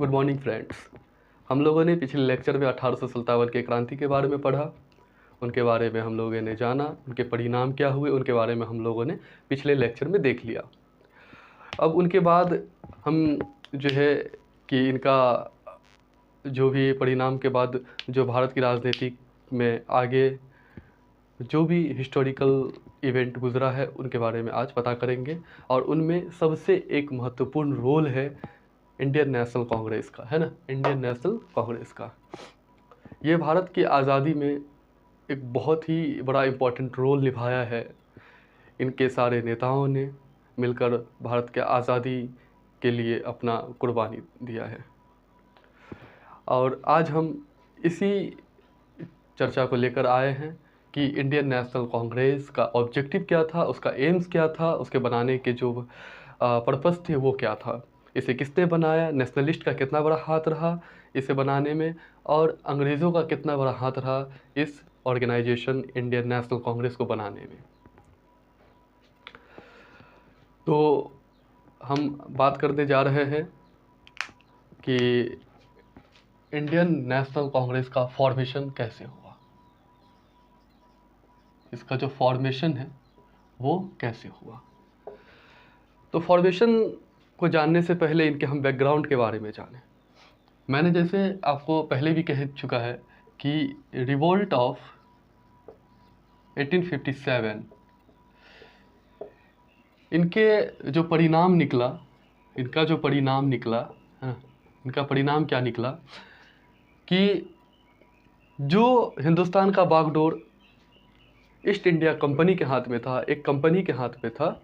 Good morning friends. हम लोगों ने पिछले लेक्चर में 1857 के क्रांति के बारे में पढ़ा, उनके बारे में हम लोगों ने जाना, उनके परिणाम क्या हुए उनके बारे में हम लोगों ने पिछले लेक्चर में देख लिया। अब उनके बाद हम जो है कि इनका जो भी परिणाम के बाद जो भारत की राजनीति में आगे जो भी हिस्टोरिकल इवेंट गुजरा है उनके बारे में आज पता करेंगे। और उनमें सबसे एक महत्वपूर्ण रोल है इंडियन नेशनल कांग्रेस का, है ना, इंडियन नेशनल कांग्रेस का। ये भारत की आज़ादी में एक बहुत ही बड़ा इम्पोर्टेंट रोल निभाया है। इनके सारे नेताओं ने मिलकर भारत के आज़ादी के लिए अपना कुर्बानी दिया है। और आज हम इसी चर्चा को लेकर आए हैं कि इंडियन नेशनल कांग्रेस का ऑब्जेक्टिव क्या था, उसका एम्स क्या था, उसके बनाने के जो पर्पस थे वो क्या था, इसे किसने बनाया, नेशनलिस्ट का कितना बड़ा हाथ रहा इसे बनाने में, और अंग्रेज़ों का कितना बड़ा हाथ रहा इस ऑर्गेनाइजेशन इंडियन नेशनल कांग्रेस को बनाने में। तो हम बात करने जा रहे हैं कि इंडियन नेशनल कांग्रेस का फॉर्मेशन कैसे हुआ, इसका जो फॉर्मेशन है वो कैसे हुआ। तो फॉर्मेशन को जानने से पहले इनके हम बैकग्राउंड के बारे में जानें। मैंने जैसे आपको पहले भी कह चुका है कि रिवोल्ट ऑफ 1857 इनके जो परिणाम निकला, इनका जो परिणाम निकला, इनका परिणाम क्या निकला कि जो हिंदुस्तान का बागडोर ईस्ट इंडिया कंपनी के हाथ में था, एक कंपनी के हाथ में था,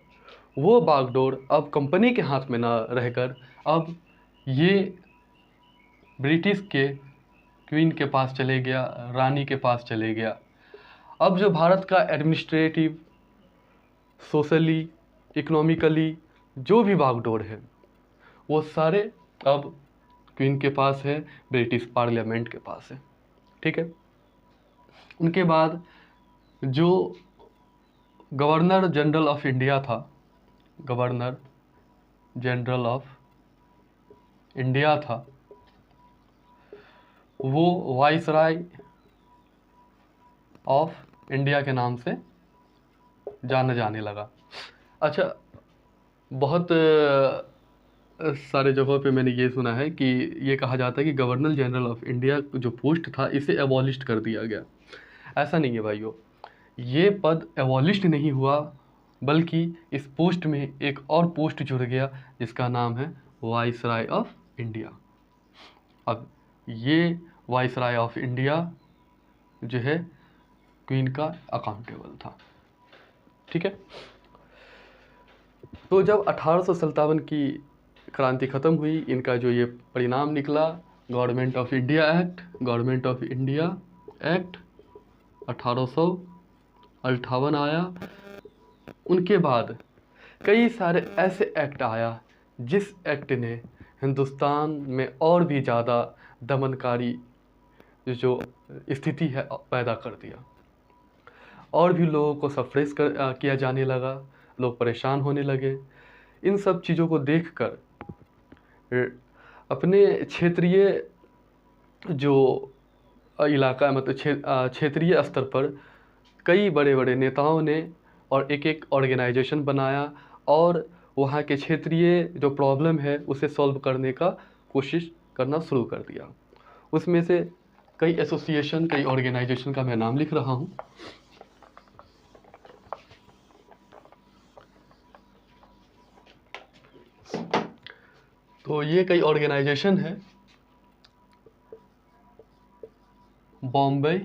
वो बागडोर अब कंपनी के हाथ में ना रहकर अब ये ब्रिटिश के क्वीन के पास चले गया, रानी के पास चले गया। अब जो भारत का एडमिनिस्ट्रेटिव, सोशली, इकोनॉमिकली जो भी बागडोर है वो सारे अब क्वीन के पास है, ब्रिटिश पार्लियामेंट के पास है। ठीक है। उनके बाद जो गवर्नर जनरल ऑफ इंडिया था, गवर्नर जनरल ऑफ इंडिया था, वो वाइसराय ऑफ इंडिया के नाम से जाना जाने लगा। अच्छा, बहुत सारे जगहों पे मैंने ये सुना है कि ये कहा जाता है कि गवर्नर जनरल ऑफ इंडिया जो पोस्ट था इसे एबॉलिश कर दिया गया। ऐसा नहीं है भाइयों, ये पद एबॉलिश नहीं हुआ, बल्कि इस पोस्ट में एक और पोस्ट जुड़ गया जिसका नाम है वाइसराय ऑफ इंडिया। अब ये वाइसराय ऑफ इंडिया जो है क्वीन का अकाउंटेबल था। ठीक है। तो जब 1857 की क्रांति ख़त्म हुई, इनका जो ये परिणाम निकला, government of India act, government of India act 1858 आया। उनके बाद कई सारे ऐसे एक्ट आया जिस एक्ट ने हिंदुस्तान में और भी ज़्यादा दमनकारी जो स्थिति है पैदा कर दिया, और भी लोगों को सप्रेस किया जाने लगा, लोग परेशान होने लगे। इन सब चीज़ों को देखकर अपने क्षेत्रीय जो इलाका, मतलब क्षेत्रीय स्तर पर कई बड़े बड़े नेताओं ने और एक एक ऑर्गेनाइजेशन बनाया और वहाँ के क्षेत्रीय जो प्रॉब्लम है उसे सॉल्व करने का कोशिश करना शुरू कर दिया। उसमें से कई एसोसिएशन, कई ऑर्गेनाइजेशन का मैं नाम लिख रहा हूँ। तो ये कई ऑर्गेनाइजेशन है। बॉम्बे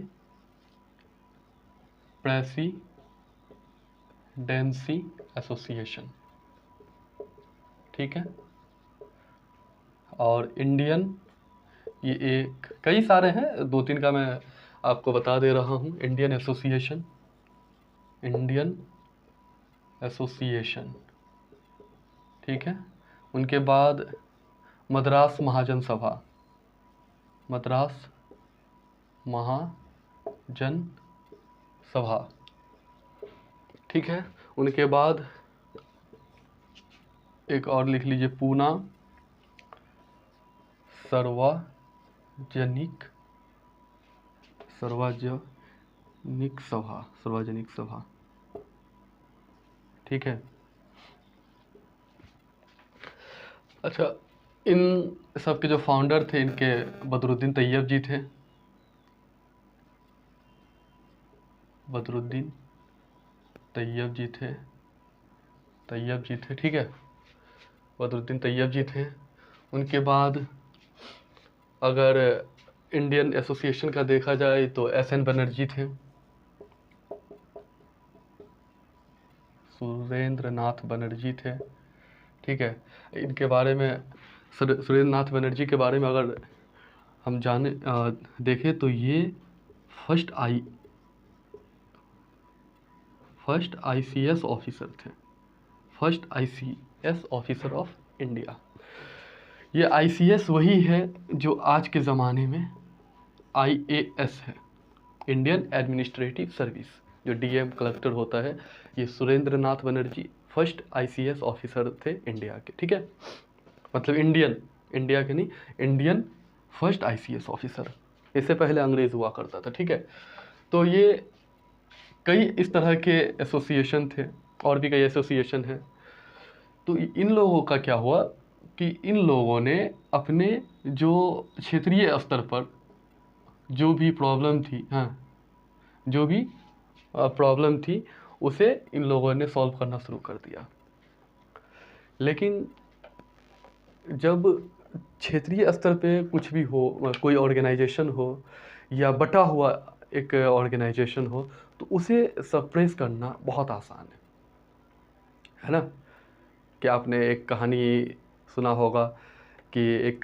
प्रेसिडेंसी एसोसिएशन, ठीक है, और इंडियन, ये एक, कई सारे हैं, दो तीन का मैं आपको बता दे रहा हूँ। इंडियन एसोसिएशन, इंडियन एसोसिएशन, ठीक है। उनके बाद मद्रास महाजन सभा, मद्रास महाजन सभा, ठीक है। उनके बाद एक और लिख लीजिए, पूना सार्वजनिक सभा, ठीक है। अच्छा, इन सब के जो फाउंडर थे इनके बदरुद्दीन तैयब जी थे, बदरुद्दीन तैयब जी थे, ठीक है, बदरुद्दीन तैयब जी थे। उनके बाद अगर इंडियन एसोसिएशन का देखा जाए तो SN बनर्जी थे, सुरेंद्र नाथ बनर्जी थे, ठीक है। इनके बारे में सुरेंद्र नाथ बनर्जी के बारे में अगर हम देखें तो ये फर्स्ट ICS ऑफिसर थे, first ICS officer of India. ये ICS वही है जो आज के ज़माने में IAS है, इंडियन एडमिनिस्ट्रेटिव सर्विस, जो DM कलेक्टर होता है। ये सुरेंद्र नाथ बनर्जी फर्स्ट ICS ऑफिसर थे इंडिया के, ठीक है। मतलब इंडिया के नहीं, इंडियन फर्स्ट ICS ऑफिसर। इससे पहले अंग्रेज़ हुआ करता था, ठीक है। तो ये कई इस तरह के एसोसिएशन थे, और भी कई एसोसिएशन हैं। तो इन लोगों का क्या हुआ कि इन लोगों ने अपने जो क्षेत्रीय स्तर पर जो भी प्रॉब्लम थी, जो भी प्रॉब्लम थी उसे इन लोगों ने सॉल्व करना शुरू कर दिया। लेकिन जब क्षेत्रीय स्तर पे कुछ भी हो, कोई ऑर्गेनाइजेशन हो या बटा हुआ एक ऑर्गेनाइजेशन हो, तो उसे सप्रेस करना बहुत आसान है ना। कि आपने एक कहानी सुना होगा कि एक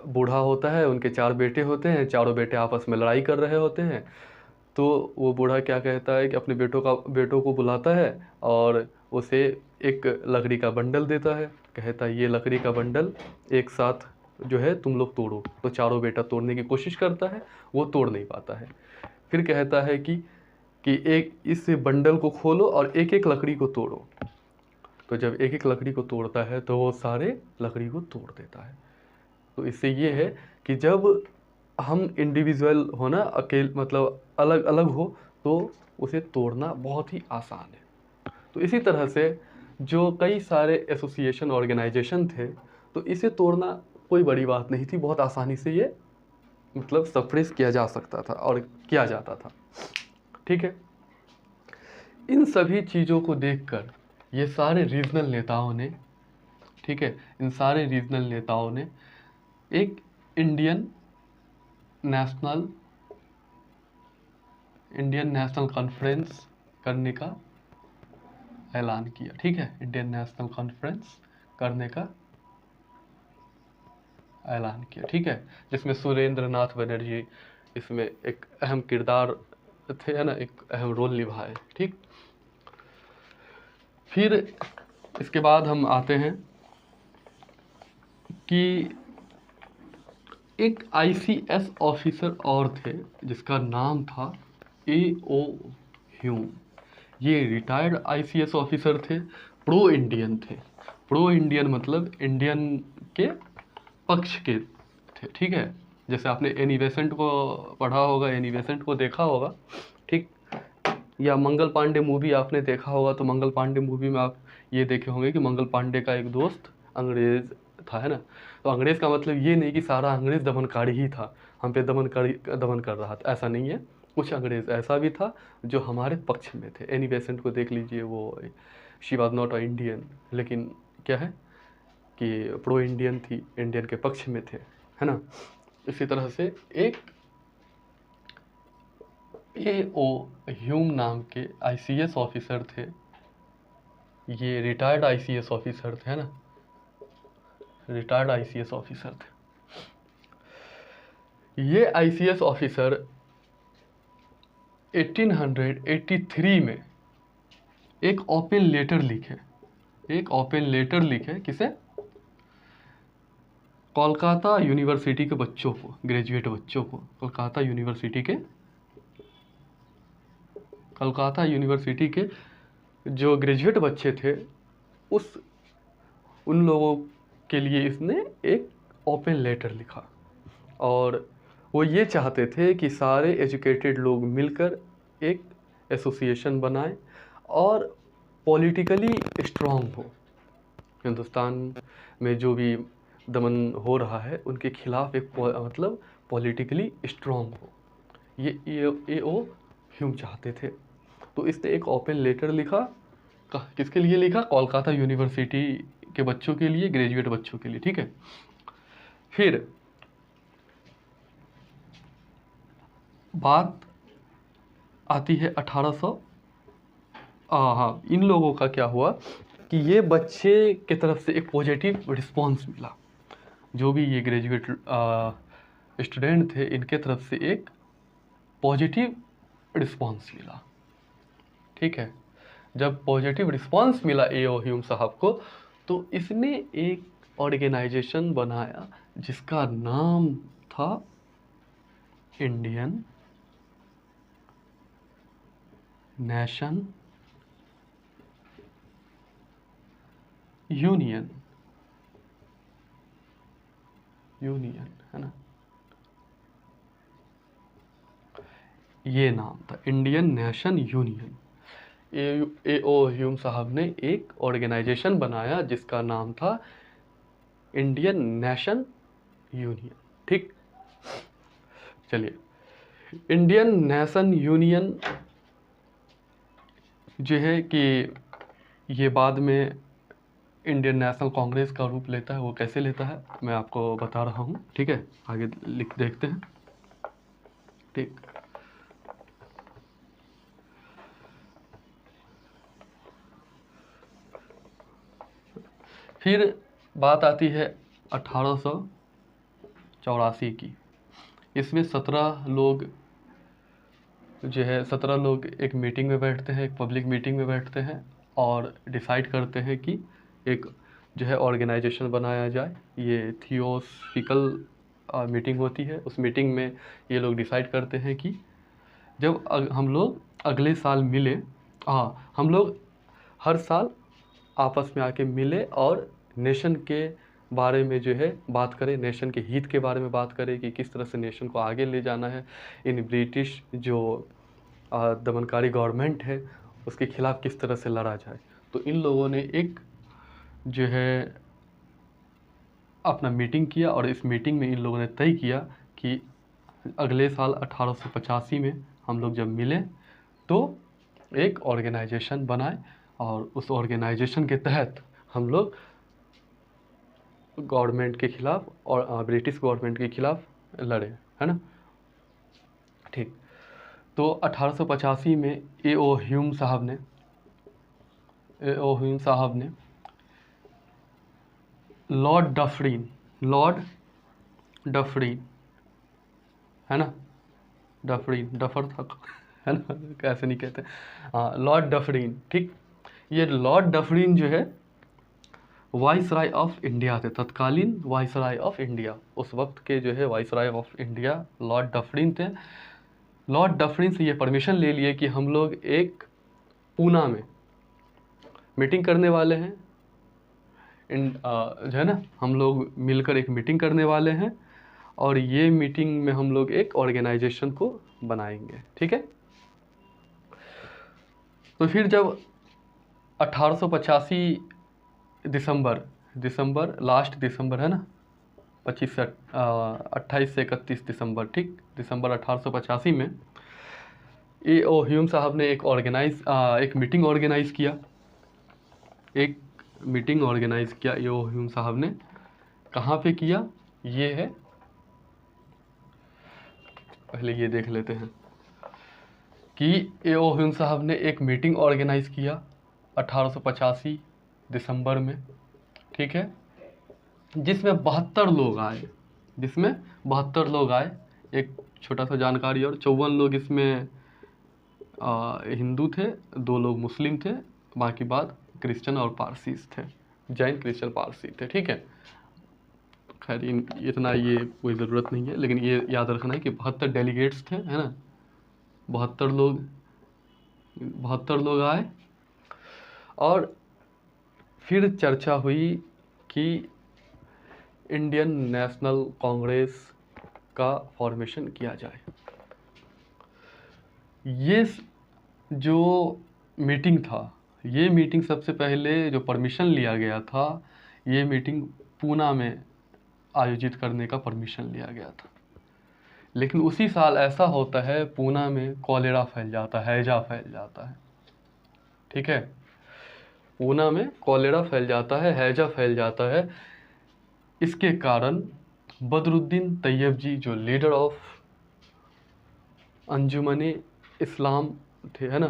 बूढ़ा होता है, उनके 4 बेटे होते हैं, चारों बेटे आपस में लड़ाई कर रहे होते हैं। तो वो बूढ़ा क्या कहता है कि अपने बेटों को बुलाता है और उसे एक लकड़ी का बंडल देता है। कहता है ये लकड़ी का बंडल एक साथ जो है तुम लोग तोड़ो। तो चारों बेटा तोड़ने की कोशिश करता है, वो तोड़ नहीं पाता है। फिर कहता है कि एक इस बंडल को खोलो और एक एक लकड़ी को तोड़ो। तो जब एक एक लकड़ी को तोड़ता है तो वो सारे लकड़ी को तोड़ देता है। तो इससे ये है कि जब हम इंडिविजुअल हो ना, मतलब अलग अलग हो, तो उसे तोड़ना बहुत ही आसान है। तो इसी तरह से जो कई सारे एसोसिएशन ऑर्गेनाइजेशन थे, तो इसे तोड़ना कोई बड़ी बात नहीं थी, बहुत आसानी से ये मतलब सप्रेस किया जा सकता था और किया जाता था, ठीक है। इन सभी चीज़ों को देखकर ये सारे रीजनल नेताओं ने, ठीक है, इन सारे रीजनल नेताओं ने एक इंडियन नेशनल कॉन्फ्रेंस करने का ऐलान किया, ठीक है। इंडियन नेशनल कॉन्फ्रेंस करने का ऐलान किया, ठीक है, जिसमें सुरेंद्र नाथ बनर्जी इसमें एक अहम किरदार थे, है ना, एक अहम रोल निभाए, ठीक। फिर इसके बाद हम आते हैं कि एक ICS ऑफिसर और थे जिसका नाम था A.O. ह्यूम। ये रिटायर्ड ICS ऑफिसर थे, प्रो इंडियन थे। प्रो इंडियन मतलब इंडियन के पक्ष के थे, ठीक है। जैसे आपने एनी बेसेंट को पढ़ा होगा, एनी बेसेंट को देखा होगा, ठीक, या मंगल पांडे मूवी आपने देखा होगा। तो मंगल पांडे मूवी में आप ये देखे होंगे कि मंगल पांडे का एक दोस्त अंग्रेज़ था, है ना। तो अंग्रेज़ का मतलब ये नहीं कि सारा अंग्रेज़ दमनकारी ही था, हम पे दमन कर रहा था, ऐसा नहीं है। कुछ अंग्रेज़ ऐसा भी था जो हमारे पक्ष में थे। एनी बेसेंट को देख लीजिए, वो she was not a Indian, लेकिन क्या है कि प्रो इंडियन थी, इंडियन के पक्ष में थे, है ना। इसी तरह से एक A.O. ह्यूम नाम के ICS ऑफिसर थे। ये रिटायर्ड ICS ऑफिसर थे, है ना, रिटायर्ड ICS ऑफिसर थे। ये ICS ऑफिसर 1883 में एक ओपन लेटर लिखे, किसे? कोलकाता यूनिवर्सिटी के बच्चों को, ग्रेजुएट बच्चों को, कोलकाता यूनिवर्सिटी के जो ग्रेजुएट बच्चे थे, उन लोगों के लिए इसने एक ओपन लेटर लिखा और वो ये चाहते थे कि सारे एजुकेटेड लोग मिलकर एक एसोसिएशन बनाएं और पॉलिटिकली स्ट्रांग हो। हिंदुस्तान में जो भी दमन हो रहा है उनके खिलाफ एक मतलब पॉलिटिकली स्ट्रांग हो, ये ए ओ ह्यूम चाहते थे। तो इसने एक ओपन लेटर लिखा, किसके लिए लिखा? कोलकाता यूनिवर्सिटी के बच्चों के लिए, ग्रेजुएट बच्चों के लिए, ठीक है। फिर बात आती है 1800, हाँ, इन लोगों का क्या हुआ कि ये बच्चे की तरफ से एक पॉजिटिव रिस्पांस मिला। जो भी ये ग्रेजुएट स्टूडेंट थे इनके तरफ से एक पॉजिटिव रिस्पांस मिला, ठीक है। जब पॉजिटिव रिस्पांस मिला ए.ओ. ह्यूम साहब को, तो इसने एक ऑर्गेनाइजेशन बनाया जिसका नाम था इंडियन नेशन यूनियन, है ना, ये नाम था Indian nation union. A.O.. Hume साहब ने एक ऑर्गेनाइजेशन बनाया जिसका नाम था इंडियन नेशन यूनियन, ठीक। चलिए, इंडियन नेशन यूनियन जो है कि ये बाद में इंडियन नेशनल कांग्रेस का रूप लेता है। वो कैसे लेता है मैं आपको बता रहा हूँ, ठीक है। आगे लिख देखते हैं, ठीक। फिर बात आती है 1884 की। इसमें 17 लोग जो है 17 लोग एक मीटिंग में बैठते हैं, एक पब्लिक मीटिंग में बैठते हैं और डिसाइड करते हैं कि एक जो है ऑर्गेनाइजेशन बनाया जाए। ये थियोसॉफिकल मीटिंग होती है। उस मीटिंग में ये लोग डिसाइड करते हैं कि जब हम लोग अगले साल मिले, हाँ, हम लोग हर साल आपस में आके मिले और नेशन के बारे में जो है बात करें, नेशन के हित के बारे में बात करें कि किस तरह से नेशन को आगे ले जाना है। इन ब्रिटिश जो दमनकारी गवर्नमेंट है उसके खिलाफ किस तरह से लड़ा जाए। तो इन लोगों ने एक जो है अपना मीटिंग किया और इस मीटिंग में इन लोगों ने तय किया कि अगले साल 1885 में हम लोग जब मिले तो एक ऑर्गेनाइजेशन बनाए और उस ऑर्गेनाइजेशन के तहत हम लोग गवर्नमेंट के खिलाफ और ब्रिटिश गवर्नमेंट के खिलाफ लड़े, है ना, ठीक। तो 1885 में ए.ओ. ह्यूम साहब ने लॉर्ड डफरीन, है ना, डफर था, है ना, कैसे नहीं कहते, हाँ, लॉर्ड डफरीन, ठीक। ये लॉर्ड डफरीन जो है वाइसराय ऑफ इंडिया थे, तत्कालीन वाइसराय ऑफ इंडिया। उस वक्त के जो है viceroy of India Lord Dufferin थे। लॉर्ड डफरीन से ये परमिशन ले लिए कि हम लोग एक पूना में मीटिंग करने वाले हैं, जो है ना, हम लोग मिलकर एक मीटिंग करने वाले हैं और ये मीटिंग में हम लोग एक ऑर्गेनाइजेशन को बनाएंगे, ठीक है। तो फिर जब 1885 दिसंबर लास्ट दिसंबर, है ना, 28 से 31 दिसंबर, ठीक, दिसंबर 1885 में ए.ओ. ह्यूम साहब ने एक मीटिंग ऑर्गेनाइज़ किया। ए.ओ. ह्यूम साहब ने कहाँ पे किया, ये है, पहले ये देख लेते हैं कि ए.ओ. ह्यूम साहब ने एक मीटिंग ऑर्गेनाइज़ किया 1885 दिसंबर में, ठीक है, जिसमें 72 लोग आए। एक छोटा सा जानकारी और, 54 लोग इसमें हिंदू थे, 2 लोग मुस्लिम थे, बाकी बात क्रिश्चियन और पारसीस थे, जैन क्रिश्चियन पारसी थे, ठीक है। खैर इतना ये कोई ज़रूरत नहीं है, लेकिन ये याद रखना है कि 72 डेलीगेट्स थे, है ना, 72 लोग आए और फिर चर्चा हुई कि इंडियन नेशनल कांग्रेस का फॉर्मेशन किया जाए। ये जो मीटिंग था, ये मीटिंग सबसे पहले जो परमिशन लिया गया था, ये मीटिंग पूना में आयोजित करने का परमिशन लिया गया था। लेकिन उसी साल ऐसा होता है, पूना में कॉलेरा फैल जाता है, हैजा फैल जाता है। ठीक है, पूना में कॉलेरा फैल जाता है, हैजा फैल जाता है। इसके कारण बदरुद्दीन तैयब जी, जो लीडर ऑफ अंजुमने इस्लाम थे, है ना,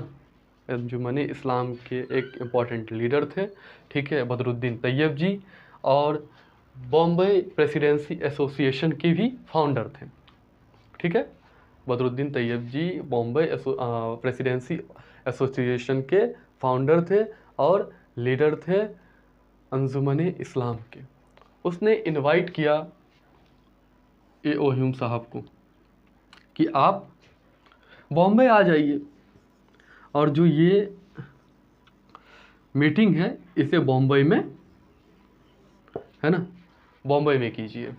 अंजुमने इस्लाम के एक इम्पॉर्टेंट लीडर थे, ठीक है, बदरुद्दीन तैयब जी, और बॉम्बे प्रेसिडेंसी एसोसिएशन के भी फाउंडर थे। ठीक है, बदरुद्दीन तैयब जी बॉम्बे प्रेसिडेंसी एसोसिएशन के फाउंडर थे और लीडर थे अंजुमने इस्लाम के। उसने इनवाइट किया ए.ओ. ह्यूम साहब को कि आप बॉम्बे आ जाइए और जो ये मीटिंग है इसे बॉम्बे में, है ना, बॉम्बे में कीजिए।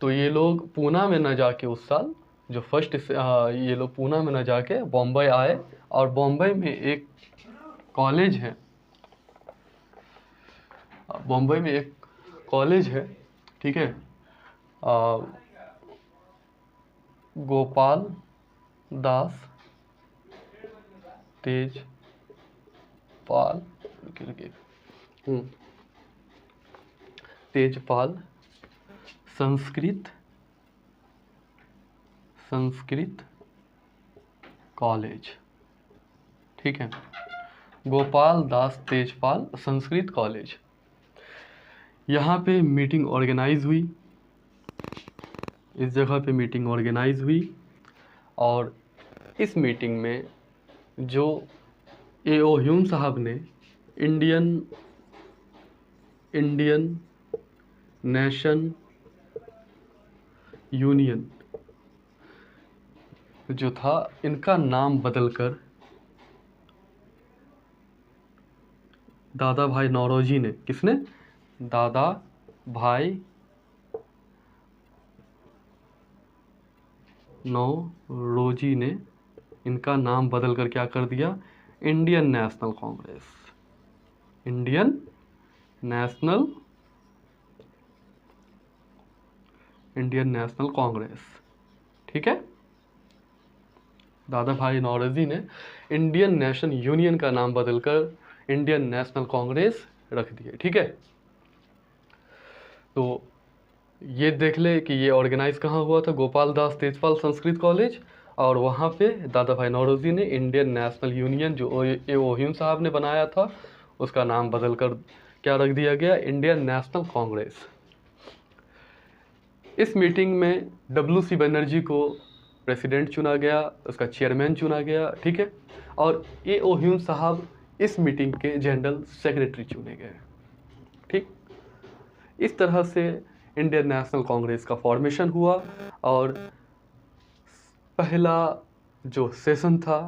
तो ये लोग पूना में न जाके उस साल जो फर्स्ट ये लोग पूना में न जाके बॉम्बे आए, और बॉम्बे में एक कॉलेज है, बॉम्बे में एक कॉलेज है, ठीक है, गोपाल दास तेजपाल तेजपाल संस्कृत कॉलेज। ठीक है, गोपाल दास तेजपाल संस्कृत कॉलेज। यहाँ पे मीटिंग ऑर्गेनाइज हुई, इस जगह पे मीटिंग ऑर्गेनाइज हुई, और इस मीटिंग में जो ए.ओ. ह्यूम साहब ने इंडियन नेशन यूनियन जो था, इनका नाम बदलकर दादा भाई नौरोजी ने, किसने, दादा भाई नौरोजी ने इनका नाम बदलकर क्या कर दिया, Indian national Congress, Indian national Congress. ठीक है, दादा भाई नौरोजी ने इंडियन नेशन यूनियन का नाम बदलकर इंडियन नेशनल कांग्रेस रख दिए। ठीक है, तो ये देख ले कि ये ऑर्गेनाइज कहाँ हुआ था, गोपाल दास तेजपाल संस्कृत कॉलेज, और वहाँ पे दादा भाई नौरोजी ने इंडियन नेशनल यूनियन जो ए.ओ. ह्यूम साहब ने बनाया था, उसका नाम बदलकर क्या रख दिया गया, इंडियन नेशनल कांग्रेस। इस मीटिंग में W.C. बनर्जी को प्रेसिडेंट चुना गया, उसका चेयरमैन चुना गया। ठीक है, और ए.ओ. ह्यूम साहब इस मीटिंग के जनरल सेक्रेटरी चुने गए। ठीक, इस तरह से इंडियन नेशनल कांग्रेस का फॉर्मेशन हुआ, और पहला जो सेशन था,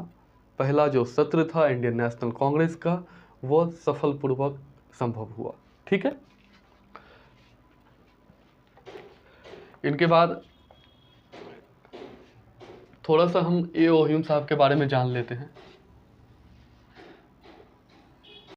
पहला जो सत्र था इंडियन नेशनल कांग्रेस का, वो सफलपूर्वक संभव हुआ। ठीक है, इनके बाद थोड़ा सा हम ए.ओ. ह्यूम साहब के बारे में जान लेते हैं।